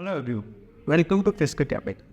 Hello, welcome to Fisk Capital.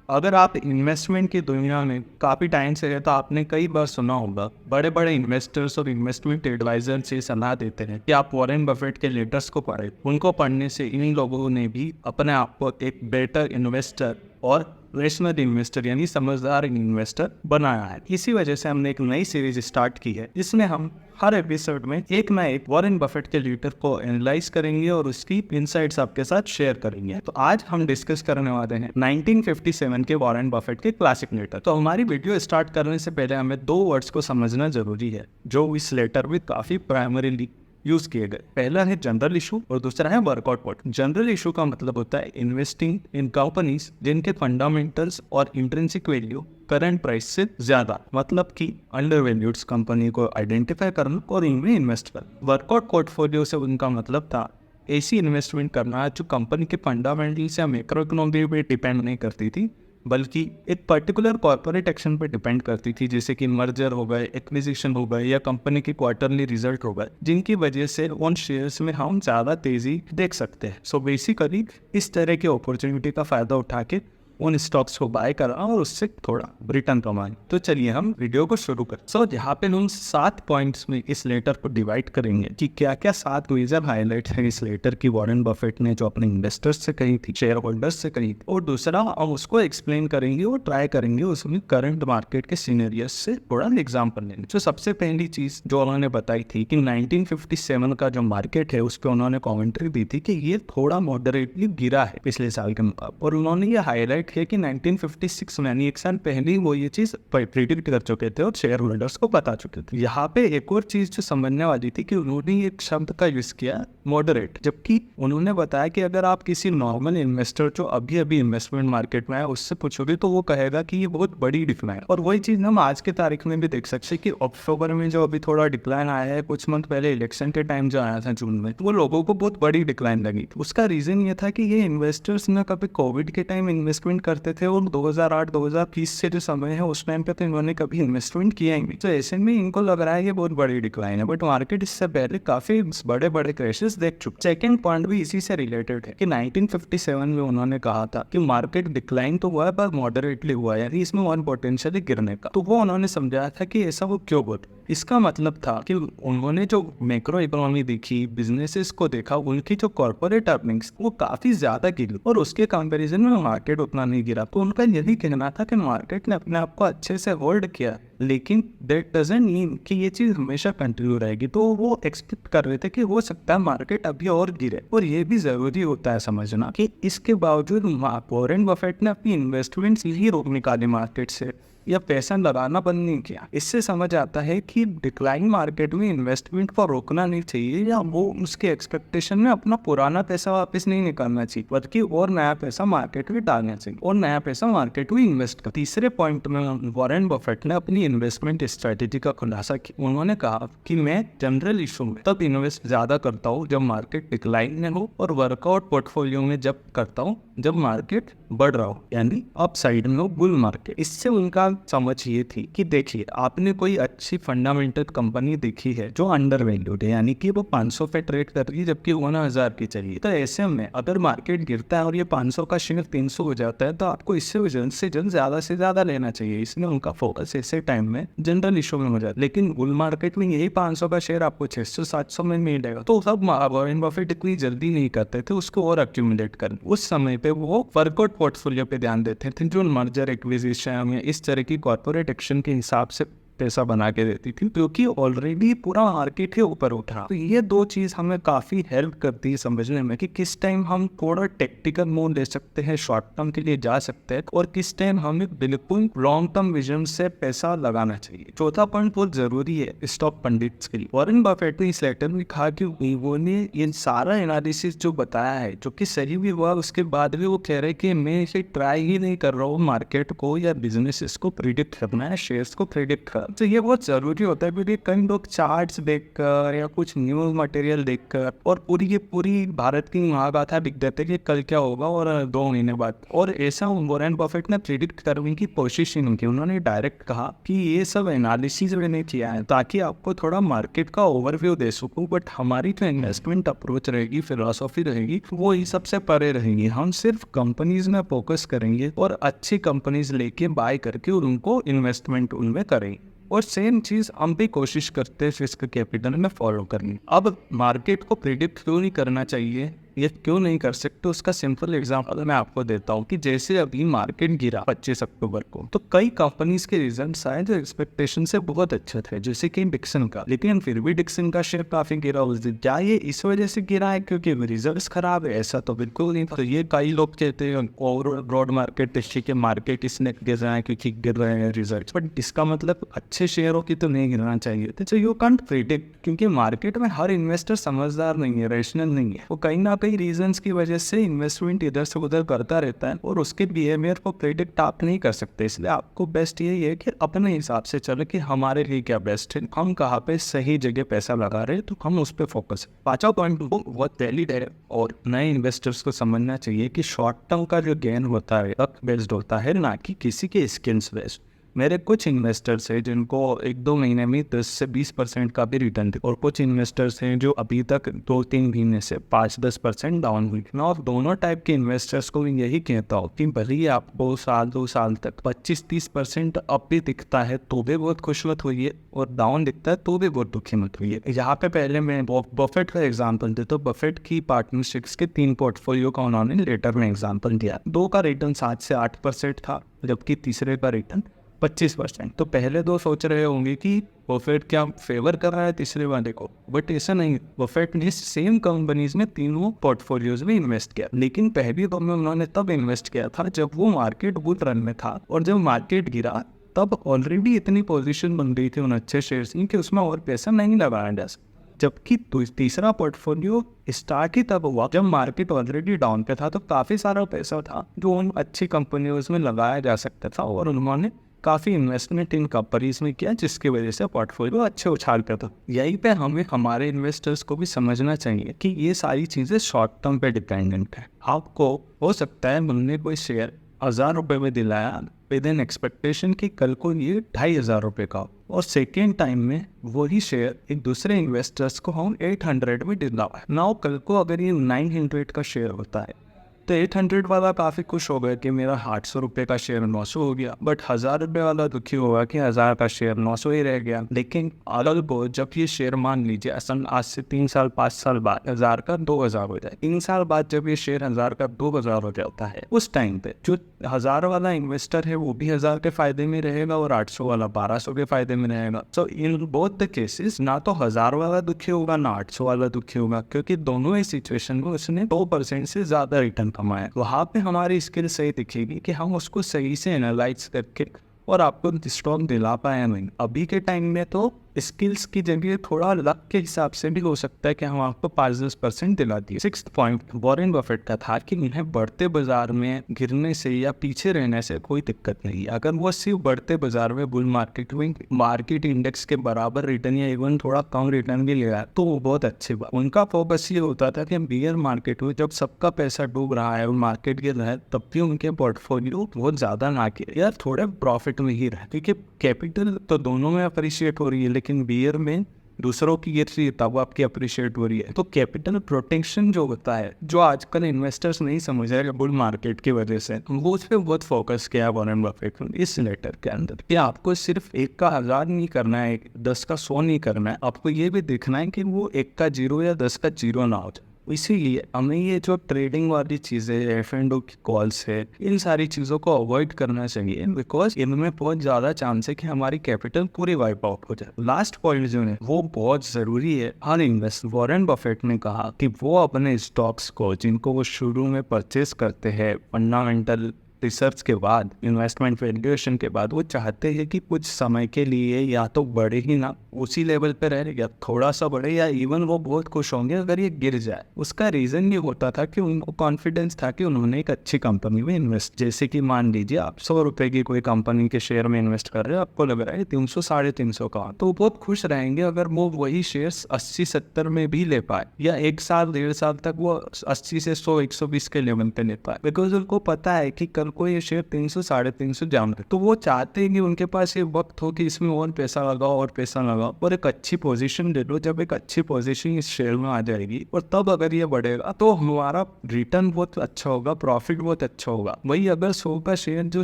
अगर आप investment की दुनिया में काफ़ी टाइम से है तो आपने कई बार सुना होगा बड़े बड़े इन्वेस्टर्स और इन्वेस्टमेंट एडवाइजर से सलाह देते हैं कि आप वॉरेन बफेट के लेटर्स को पढ़ें। उनको पढ़ने से इन लोगों ने भी अपने आप को एक बेटर इन्वेस्टर और रेशनल इन्वेस्टर यानी समझदार इन्वेस्टर बनाया है। इसी वजह से हमने एक नई सीरीज स्टार्ट की है जिसमें हम हर एपिसोड में एक ना एक वॉरेन बफेट के लेटर को एनालाइज करेंगे और उसकी इनसाइट्स आपके साथ शेयर करेंगे। तो आज हम डिस्कस करने वाले हैं 1957 के वॉरेन बफेट के क्लासिक लेटर। तो हमारी वीडियो स्टार्ट करने से पहले हमें दो वर्ड्स को समझना जरूरी है जो इस लेटर में काफी प्राइमरीली यूज किए गए। पहला है जनरल इशू और दूसरा है वर्कआउट पॉट। जनरल इशू का मतलब होता है इन्वेस्टिंग इन कंपनीज जिनके फंडामेंटल्स और इंट्रिंसिक वैल्यू करंट प्राइस से ज्यादा, मतलब कि अंडर वैल्यूड कंपनी को आइडेंटिफाई करना और इनमें इन्वेस्ट करना। वर्कआउट पोर्टफोलियो से उनका मतलब था ऐसी इन्वेस्टमेंट करना जो कंपनी के फंडामेंटल्स या मैक्रो इकोनॉमी पे डिपेंड नहीं करती थी बल्कि एक पर्टिकुलर कॉर्पोरेट एक्शन पर डिपेंड करती थी, जैसे कि मर्जर हो गए, एक्विजिशन हो गए या कंपनी की क्वार्टरली रिजल्ट हो गए, जिनकी वजह से उन शेयर्स में हम ज़्यादा तेजी देख सकते हैं। सो बेसिकली इस तरह की अपॉर्चुनिटी का फ़ायदा उठा के उन स्टॉक्स को बाय करा और उससे थोड़ा रिटर्न कमाए। तो चलिए हम वीडियो को शुरू करें। सो यहाँ पे हम 7 पॉइंट्स में इस लेटर को डिवाइड करेंगे कि क्या क्या 7 मेजर हाईलाइट है इस लेटर की वॉरेन बफेट ने जो अपने इन्वेस्टर्स से कही थी, शेयर होल्डर्स से कही थी, और दूसरा हम उसको एक्सप्लेन करेंगे और ट्राई करेंगे उसमें करंट मार्केट के सीनेरियोस से थोड़ा एग्जाम्पल लेंगे। तो सबसे पहली चीज जो उन्होंने बताई थी कि 1957 का जो मार्केट है उस पर उन्होंने कॉमेंट्री दी थी कि ये थोड़ा मॉडरेटली गिरा है पिछले साल के मुकाबले, और उन्होंने ये हाईलाइट है कि 1956 में यानी एक साल पहले वो ये चीज प्रिडिक्ट कर चुके थे और शेयर होल्डर्स को बता चुके थे। यहाँ पे एक और चीज जो समझने वाली थी कि उन्होंने एक शब्द का यूज किया मॉडरेट, जबकि उन्होंने बताया कि अगर आप किसी नॉर्मल इन्वेस्टर जो अभी अभी इन्वेस्टमेंट मार्केट में है उससे पूछोगे तो वो कहेगा कि ये बहुत बड़ी डिक्लाइन। और वही चीज हम आज के तारीख में भी देख सकते हैं कि अक्टूबर में जो अभी थोड़ा डिक्लाइन आया है, कुछ मंथ पहले इलेक्शन के टाइम जो आया था जून में, वो लोगों को बहुत बड़ी डिक्लाइन लगी। उसका रीजन ये था कि ये इन्वेस्टर्स ने कभी कोविड के टाइम इन्वेस्टमेंट करते थे और 2008-2020 से जो समय है उस टाइम पे तो इन्होंने कभी इन्वेस्टमेंट किया ही नहीं। तो ऐसे में इनको लग रहा है ये बहुत बड़ी डिक्लाइन है, बट मार्केट इससे पहले काफी बड़े बड़े क्रैशेस देख चुके। सेकंड पॉइंट भी इसी से रिलेटेड है कि 1957 में उन्होंने कहा था कि मार्केट डिक्लाइन तो हुआ है पर मॉडरेटली हुआ है, यानी इसमें वन पोटेंशियल गिरने का। तो वो उन्होंने समझाया था कि ऐसा वो क्यों बोल। इसका मतलब था कि उन्होंने जो मैक्रो इकोनॉमी देखी, बिजनेसेस को देखा, उनकी जो कॉर्पोरेट अर्निंग्स वो काफी ज्यादा गिरी और उसके कंपैरिजन में मार्केट उतना नहीं गिरा। तो उनका यही कहना था कि मार्केट ने अपने आप को अच्छे से होल्ड किया, लेकिन दैट डजंट मीन कि ये चीज हमेशा कंटिन्यू रहेगी। तो वो एक्सपेक्ट कर रहे थे कि हो सकता है मार्केट अभी और गिरे, और ये भी जरूरी होता है समझना कि इसके बावजूद वॉरेन बफेट ने अपनी इन्वेस्टमेंट्स ही रोक निकाली मार्केट से या पैसा लगाना बंद नहीं किया। इससे समझ आता है कि डिक्लाइन मार्केट में इन्वेस्टमेंट को रोकना नहीं चाहिए या वो उसके एक्सपेक्टेशन में अपना पुराना पैसा वापस नहीं निकालना चाहिए, बल्कि और नया पैसा मार्केट में डालना चाहिए और नया पैसा मार्केट में इन्वेस्ट कर। तीसरे पॉइंट में वॉरेन बफेट ने अपनी इन्वेस्टमेंट स्ट्रेटेजी का खुलासा किया। उन्होंने कहा कि मैं जनरल इशू में तब इन्वेस्ट ज्यादा करता हूँ जब मार्केट डिक्लाइन में हो, और वर्कआउट पोर्टफोलियो में जब करता हूँ जब मार्केट बढ़ रहा हो, यानी अप साइड में हो, बुल मार्केट। इससे उनका समझ ये थी कि देखिए आपने कोई अच्छी फंडामेंटल कंपनी देखी है जो अंडर वैल्यूड है, यानी कि वो 500 पे ट्रेड कर रही है जबकि 1000 की चाहिए। तो ऐसे में अगर मार्केट गिरता है और ये 500 का शेयर 300 हो जाता है तो आपको इससे जल्द से जल्द ज्यादा से ज्यादा लेना चाहिए। इसमें उनका फोकस ऐसे टाइम में जनरल इशू में हो जाता है, लेकिन बुल मार्केट में यही 500 का शेयर आपको 600-700 में मिलेगा। तो सब वॉरेन बफेट इतनी जल्दी नहीं करते थे उसको और एक्यूमुलेट कर। उस समय पे वो वर्कआउट पोर्टफोलियो पे ध्यान देते थे जो मर्जर, एक्विजिशन या इस तरह की कॉर्पोरेट एक्शन के हिसाब से पैसा बना के देती थी, क्योंकि ऑलरेडी पूरा मार्केट ही ऊपर उठ रहा। तो ये दो चीज हमें काफी हेल्प करती है समझने में कि किस टाइम हम थोड़ा टेक्टिकल मूव ले सकते हैं, शॉर्ट टर्म के लिए जा सकते हैं, और किस टाइम हमें बिल्कुल लॉन्ग टर्म विजन से पैसा लगाना चाहिए। चौथा पॉइंट बहुत जरूरी है स्टॉक पंडित्स के लिए। वॉरेन बफेट ने इस लेटर में कहा कि उन्होंने ये सारा एनालिसिस जो बताया है जो कि सही भी हुआ, उसके बाद भी वो कह रहे कि मैं इसे ट्राई ही नहीं कर रहा हूँ मार्केट को या बिजनेसेस को प्रिडिक्ट करना है, शेयर्स को प्रिडिक्ट कर। तो ये बहुत ज़रूरी होता है, क्योंकि कई लोग चार्ट्स देखकर या कुछ न्यूज़ मटेरियल देखकर और पूरी की पूरी भारत की महागाथा लिख देते हैं कि कल क्या होगा और 2 महीने बाद। और ऐसा वॉरेन बफेट ने प्रिडिक्ट करने की कोशिश ही नहीं की। उन्होंने डायरेक्ट कहा कि ये सब एनालिसिस मैंने किया है ताकि आपको थोड़ा मार्केट का ओवरव्यू दे सकूं, बट हमारी जो इन्वेस्टमेंट अप्रोच रहेगी, फिलॉसफी रहेगी, वो ये सबसे परे रहेगी। हम सिर्फ कंपनीज में फोकस करेंगे और अच्छी कंपनीज लेके बाय करके और उनको इन्वेस्टमेंट उनमें करेंगे। और सेम चीज हम भी कोशिश करते हैं रिस्क कैपिटल में फॉलो करनी। अब मार्केट को प्रिडिक्ट क्यों नहीं करना चाहिए, ये क्यों नहीं कर सकते, उसका सिंपल एग्जांपल मैं आपको देता हूँ कि जैसे अभी मार्केट गिरा 25 अक्टूबर को, तो कई कंपनीज के रिजल्ट्स आए जो एक्सपेक्टेशन से बहुत अच्छे थे, जैसे कि डिक्सन का, लेकिन फिर भी डिक्सन का शेयर काफी गिरा उस दिन। क्या ये इस वजह से गिरा है क्योंकि रिजल्ट्स खराब है? ऐसा तो बिल्कुल नहीं। तो ये कई लोग कहते हैं ओवरऑल ब्रॉड मार्केट ठीक है, मार्केट इसने गिर रहा है क्योंकि गिर रहे हैं रिजल्ट, बट इसका मतलब अच्छे शेयरों की तो नहीं गिरना चाहिए। तो यू कांट प्रिडिक्ट, क्योंकि मार्केट में हर इन्वेस्टर समझदार नहीं है, रेशनल नहीं है। वो कहीं ना कई रीजंस की वजह से इन्वेस्टमेंट इधर से उधर करता रहता है और उसके बिहेवियर को प्रेडिक्ट आप नहीं कर सकते। इसलिए आपको बेस्ट यही है कि अपने हिसाब से चले कि हमारे लिए क्या बेस्ट है, हम कहाँ पे सही जगह पैसा लगा रहे हैं, तो हम उस पर फोकस है। पांचवा पॉइंट बहुत वैलिड है और नए इन्वेस्टर्स को समझना चाहिए कि शॉर्ट टर्म का जो गेन होता है लक बेस्ड होता है, ना कि किसी के स्किल्स बेस्ड। मेरे कुछ इन्वेस्टर्स हैं जिनको 1-2 महीने में 10 से 20% का भी रिटर्न थे, और कुछ इन्वेस्टर्स हैं जो अभी तक 2-3 महीने से 5-10% डाउन हुई। मैं और दोनों टाइप के इन्वेस्टर्स को यही कहता हूँ कि भले ही आपको 1-2 साल तक 25-30% अप भी दिखता है तो भी बहुत खुश मत होइए, और डाउन दिखता है तो भी बहुत दुखी मत होइए। यहाँ पे पहले मैं बफेट का एग्जाम्पल देता हूँ। बफेट की पार्टनरशिप्स के 3 पोर्टफोलियो का उन्होंने लेटर में एग्जाम्पल दिया। 2 का रिटर्न 7 से 8% था, जबकि तीसरे का रिटर्न 25%। तो पहले 2 सोच रहे होंगे कि बफेट क्या फेवर कर रहा है तीसरे वाले को, बट ऐसा नहीं। बफेट ने सेम कंपनीज में तीनों पोर्टफोलियोज में इन्वेस्ट किया, लेकिन पहली 2 में उन्होंने तब इन्वेस्ट किया था जब वो मार्केट बुल रन में था, और जब मार्केट गिरा तब ऑलरेडी इतनी पोजीशन बन गई थी उन अच्छे शेयर्स की कि उसमें और पैसा नहीं लगाया जा सकता। जबकि तीसरा पोर्टफोलियो स्टार्ट ही तब हुआ जब मार्केट ऑलरेडी डाउन पे था, तो काफ़ी सारा पैसा था जो उन अच्छी कंपनियों में लगाया जा सकता था, और उन्होंने काफ़ी इन्वेस्टमेंट इन कंपनीज में किया, जिसकी वजह से पोर्टफोलियो अच्छे उछाल पे था। यहीं पे हमें हमारे इन्वेस्टर्स को भी समझना चाहिए कि ये सारी चीज़ें शॉर्ट टर्म पे डिपेंडेंट है। आपको हो सकता है हमने कोई शेयर 1000 रुपये में दिलाया विद एन एक्सपेक्टेशन कि कल को ये 2500 रुपये का हो, और सेकेंड टाइम में वही शेयर एक दूसरे इन्वेस्टर्स को हम 800 में दिलावा। नाउ कल को अगर ये 900 का शेयर होता है तो 800 वाला काफ़ी खुश हो गया कि मेरा 800 रुपये का शेयर 900 हो गया, बट 1000 रुपये वाला दुखी होगा कि 1000 का शेयर 900 ही रह गया। लेकिन अलग को जब ये शेयर मान लीजिए असल आज से 3 साल 5 साल बाद 1000 का 2000 हो जाए, 3 साल बाद जब ये शेयर 1000 का 2000 हो जाता है, उस टाइम पे जो 1000 वाला इन्वेस्टर है वो भी 1000 के फायदे में रहेगा और 800 वाला 1200 के फायदे में रहेगा। सो इन बोथ द केसेस ना तो 1000 वाला दुखी होगा ना 800 वाला दुखी होगा, क्योंकि दोनों ही सिचुएशन में उसने 2% से ज़्यादा रिटर्न कमाया। वहाँ पे हमारी स्किल सही दिखेगी कि हम उसको सही से एनालाइज करके और आपको स्टॉक दिला पाए नहीं। अभी के टाइम में तो स्किल्स की जगह थोड़ा लक के हिसाब से भी हो सकता है कि हम आपको 5-10% दिला दिए। 6th पॉइंट वॉरेन बफेट का था कि उन्हें बढ़ते बाजार में गिरने से या पीछे रहने से कोई दिक्कत नहीं। अगर वो सिर्फ बढ़ते बाजार में बुल मार्केट में मार्केट इंडेक्स के बराबर रिटर्न या इवन थोड़ा कम रिटर्न भी लिया तो वो बहुत अच्छी बात। उनका फोकस ये होता था कि बियर मार्केट में जब सबका पैसा डूब रहा है और मार्केट गिर रहा है तब भी उनके पोर्टफोलियो बहुत ज़्यादा ना गिरे यार, थोड़े प्रॉफिट में ही रहे, क्योंकि कैपिटल तो दोनों में अप्रिशिएट हो रही है, लेकिन बियर में दूसरों की गिर रही है तब आपकी अप्रिशिएट हो रही है। तो कैपिटल प्रोटेक्शन जो होता है, जो आजकल इन्वेस्टर्स नहीं समझ रहे बुल मार्केट की वजह से, वो उस पर बहुत फोकस किया वॉरेन बफेट ने इस लेटर के अंदर कि आपको सिर्फ 1 का 1000 नहीं करना है, 10 का 100 नहीं करना है, आपको ये भी देखना है कि वो 1 का 0 या 10 का 0 ना हो जाए। इसीलिए हमें ये जो ट्रेडिंग वाली चीज़ें, F&O की कॉल्स है, इन सारी चीज़ों को अवॉइड करना चाहिए, बिकॉज इनमें बहुत ज़्यादा चांस है कि हमारी कैपिटल पूरी वाइप आउट हो जाए। लास्ट पॉइंट जो है वो बहुत ज़रूरी है। हर इन्वेस्टर वॉरेन बफेट ने कहा कि वो अपने स्टॉक्स को जिनको वो शुरू में परचेस करते हैं फंडामेंटल रिसर्च के बाद, इन्वेस्टमेंट वैल्यूएशन के बाद वो चाहते हैं कि कुछ समय के लिए या तो बढ़े ही ना, उसी लेवल पे रहे, या थोड़ा सा बढ़े, या इवन वो बहुत खुश होंगे अगर ये गिर जाए। उसका रीज़न ये होता था कि उनको कॉन्फिडेंस था कि उन्होंने एक अच्छी कंपनी में इन्वेस्ट, जैसे कि मान लीजिए आप 100 रुपये की कोई कंपनी के शेयर में इन्वेस्ट कर रहे हैं, आपको लग रहा है 300 350 का, तो बहुत खुश रहेंगे अगर वो वही शेयर्स 80-70 में भी ले पाए, या 1 साल 1.5 साल तक वो 80 से 100-120 के लेवल पे ले पाए, बिकॉज उनको पता है कि कल को ये शेयर 300 350 जाम रहे। तो वो चाहते हैं कि उनके पास ये वक्त हो कि इसमें और पैसा लगाओ और पैसा लगाओ और एक अच्छी पोजीशन ले लो। जब एक अच्छी पोजीशन इस शेयर में आ जाएगी और तब अगर ये बढ़ेगा तो हमारा रिटर्न बहुत अच्छा होगा, प्रॉफिट बहुत अच्छा होगा। वही अगर 100 का शेयर जो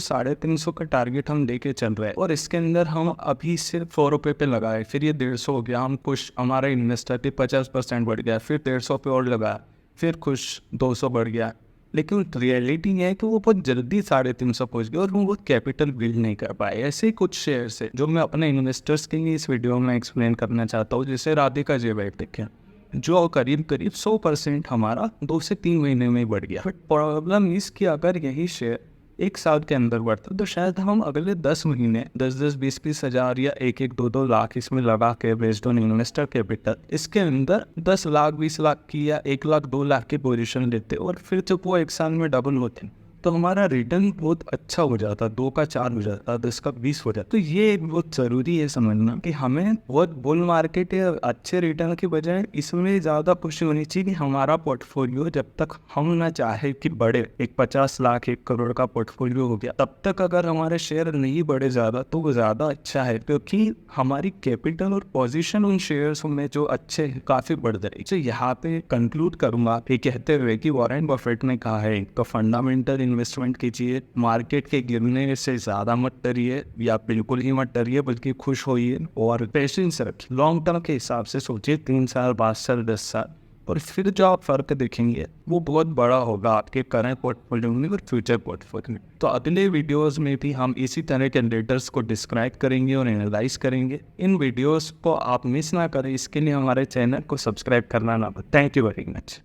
350 का टारगेट हम लेके चल रहे हैं और इसके अंदर हम अभी सिर्फ 100 रुपये पे लगाए, फिर ये 150 हो गया, हम कुछ हमारा इन्वेस्टर पे 50% बढ़ गया, फिर 150 पे और लगाया, फिर कुछ 200 बढ़ गया, लेकिन रियलिटी ये है कि वो बहुत जल्दी 350 पहुंच गए और वो बहुत कैपिटल बिल्ड नहीं कर पाए। ऐसे कुछ शेयर्स है जो मैं अपने इन्वेस्टर्स के लिए इस वीडियो में एक्सप्लेन करना चाहता हूँ, जैसे राधिका जेबायोटेक है जो करीब 100% हमारा 2 से 3 महीने में बढ़ गया। बट प्रॉब्लम इसकी अगर यही शेयर 1 साल के अंदर बढ़ता तो शायद हम अगले 10 महीने 10-10, 20-20 हज़ार या 1-1, 2-2 लाख इसमें लगा के बेस्ड ऑन इन्वेस्टर कैपिटल इसके अंदर 10 लाख 20 लाख की या 1 लाख 2 लाख की पोजीशन लेते और फिर जब वो 1 साल में डबल होते तो हमारा रिटर्न बहुत अच्छा हो जाता, 2 का 4 हो जाता, 10 का 20 हो जाता। तो ये बहुत ज़रूरी है समझना कि हमें बहुत बुल मार्केट या अच्छे रिटर्न की बजाय इसमें ज़्यादा खुशी होनी चाहिए कि हमारा पोर्टफोलियो जब तक हम ना चाहे कि बढ़े, एक 50 लाख 1 करोड़ का पोर्टफोलियो हो गया, तब तक अगर हमारे शेयर नहीं बढ़े ज़्यादा तो वो ज़्यादा अच्छा है, क्योंकि हमारी कैपिटल और पोजीशन उन शेयर्स में जो अच्छे काफ़ी बढ़ जाएगी। तो यहाँ पे कंक्लूड करूँगा ये कहते हुए कि वॉरेन बफेट ने कहा है तो फंडामेंटल इन्वेस्टमेंट कीजिए, मार्केट के गिरने से ज़्यादा मत डरिए या बिल्कुल ही मत डरिए, बल्कि खुश होइए और पेशेंस रखिए। लॉन्ग टर्म के हिसाब से सोचिए, 3 साल 5 साल 10 साल, और फिर जो आप फ़र्क देखेंगे वो बहुत बड़ा होगा आपके करंट पोर्टफोलियो में और फ्यूचर पोर्टफोलियो में। तो अगले वीडियोस में भी हम इसी तरह के लेटर्स को डिस्क्राइब करेंगे और एनालाइज करेंगे। इन वीडियोस को आप मिस ना करें, इसके लिए हमारे चैनल को सब्सक्राइब करना ना भूलें। Thank you very much.